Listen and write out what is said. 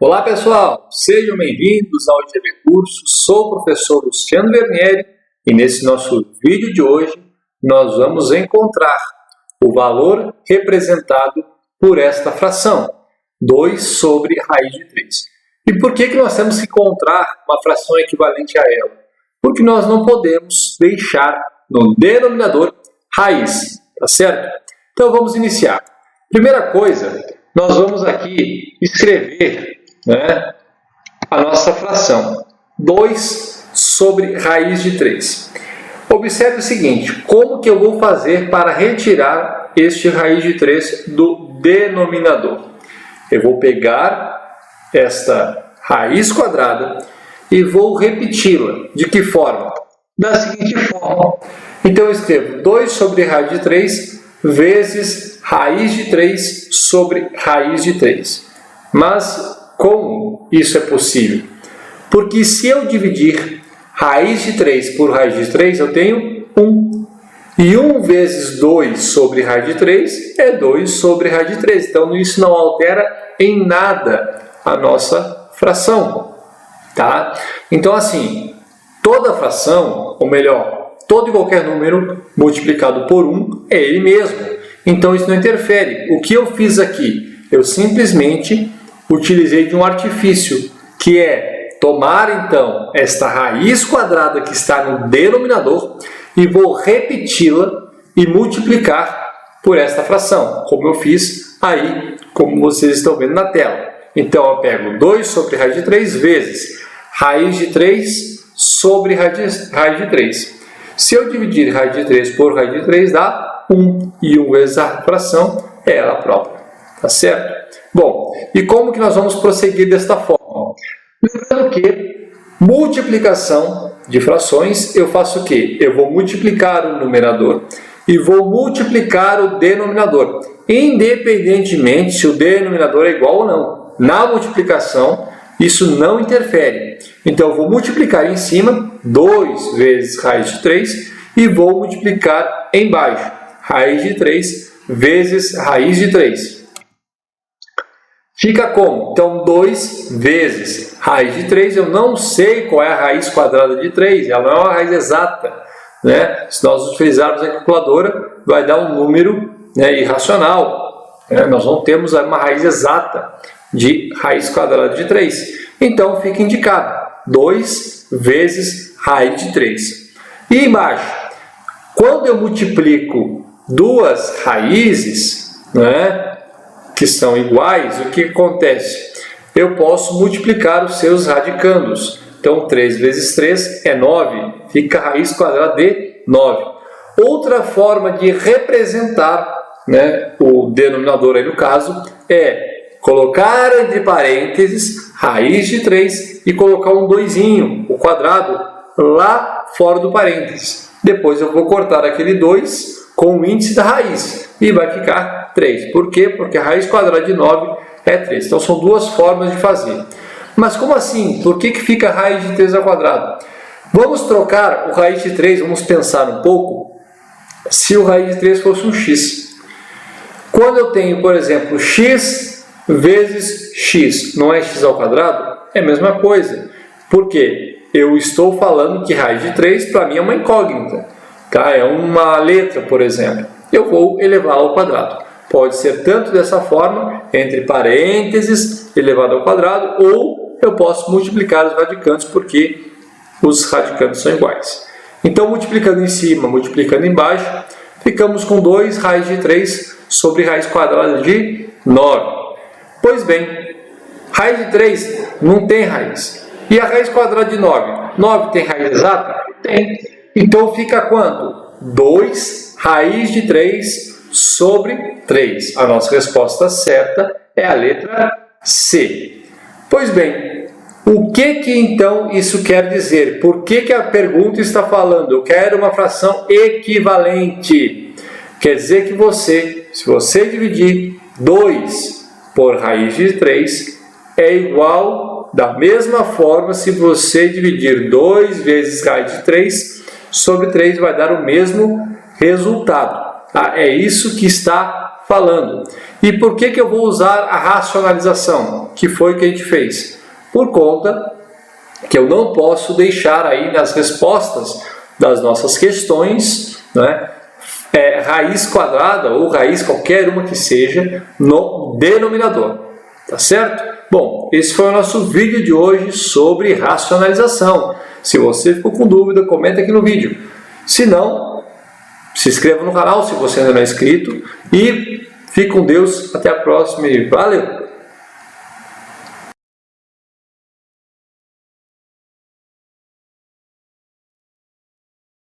Olá pessoal, sejam bem-vindos ao IGV Curso, sou o professor Luciano Vernieri e nesse nosso vídeo de hoje nós vamos encontrar o valor representado por esta fração, 2 sobre raiz de 3. E por que nós temos que encontrar uma fração equivalente a ela? Porque nós não podemos deixar no denominador raiz, tá certo? Então vamos iniciar. Primeira coisa, nós vamos aqui escrever a nossa fração, 2 sobre raiz de 3. Observe o seguinte, como que eu vou fazer para retirar este raiz de 3 do denominador? Eu vou pegar esta raiz quadrada e vou repeti-la. De que forma? Da seguinte forma. Então eu escrevo 2 sobre raiz de 3 vezes raiz de 3 sobre raiz de 3. Mas como isso é possível? Porque se eu dividir raiz de 3 por raiz de 3, eu tenho 1. E 1 vezes 2 sobre raiz de 3 é 2 sobre raiz de 3. Então, isso não altera em nada a nossa fração. Tá? Então, assim, toda fração, ou melhor, todo e qualquer número multiplicado por 1 é ele mesmo. Então, isso não interfere. O que eu fiz aqui? Eu simplesmente utilizei de um artifício, que é tomar, então, esta raiz quadrada que está no denominador e vou repeti-la e multiplicar por esta fração, como eu fiz aí, como vocês estão vendo na tela. Então, eu pego 2 sobre raiz de 3 vezes raiz de 3 sobre raiz de 3. Se eu dividir raiz de 3 por raiz de 3, dá 1. E 1 vezes a fração é ela própria. Tá certo? Bom, e como que nós vamos prosseguir desta forma? Lembrando que multiplicação de frações, eu faço o quê? Eu vou multiplicar o numerador e vou multiplicar o denominador, independentemente se o denominador é igual ou não. Na multiplicação, isso não interfere. Então, eu vou multiplicar em cima 2 vezes raiz de 3 e vou multiplicar embaixo raiz de 3 vezes raiz de 3. Fica como? Então, 2 vezes raiz de 3, eu não sei qual é a raiz quadrada de 3, ela não é uma raiz exata. Né? Se nós utilizarmos a calculadora, vai dar um número irracional. Nós não temos uma raiz exata de raiz quadrada de 3. Então, fica indicado 2 vezes raiz de 3. E embaixo, quando eu multiplico duas raízes, que são iguais, o que acontece? Eu posso multiplicar os seus radicandos. Então, 3 vezes 3 é 9, fica a raiz quadrada de 9. Outra forma de representar o denominador aí no caso é colocar entre parênteses raiz de 3 e colocar um 2, o quadrado, lá fora do parênteses. Depois eu vou cortar aquele 2 com o índice da raiz e vai ficar 3. Por quê? Porque a raiz quadrada de 9 é 3. Então, são duas formas de fazer. Mas como assim? Por que fica a raiz de 3 ao quadrado? Vamos trocar o raiz de 3, vamos pensar um pouco, se o raiz de 3 fosse um x. Quando eu tenho, por exemplo, x vezes x, não é x ao quadrado? É a mesma coisa. Por quê? Eu estou falando que raiz de 3 para mim é uma incógnita. Tá? É uma letra, por exemplo. Eu vou elevá-la ao quadrado. Pode ser tanto dessa forma, entre parênteses, elevado ao quadrado, ou eu posso multiplicar os radicandos, porque os radicandos são iguais. Então, multiplicando em cima, multiplicando embaixo, ficamos com 2 raiz de 3 sobre raiz quadrada de 9. Pois bem, raiz de 3 não tem raiz. E a raiz quadrada de 9? 9 tem raiz exata? Tem. Então, fica quanto? 2 raiz de 3 sobre 3. A nossa resposta certa é a letra C. Pois bem, o que então isso quer dizer? Por que a pergunta está falando? Eu quero uma fração equivalente. Quer dizer que se você dividir 2 por raiz de 3, é igual da mesma forma se você dividir 2 vezes raiz de 3 sobre 3, vai dar o mesmo resultado. Tá? É isso que está falando. E por que eu vou usar a racionalização? Que foi o que a gente fez? Por conta que eu não posso deixar aí nas respostas das nossas questões, né, raiz quadrada ou raiz qualquer uma que seja no denominador, tá certo? Bom, esse foi o nosso vídeo de hoje sobre racionalização. Se você ficou com dúvida, comenta aqui no vídeo. Se não, se inscreva no canal se você ainda não é inscrito e fique com Deus. Até a próxima e valeu!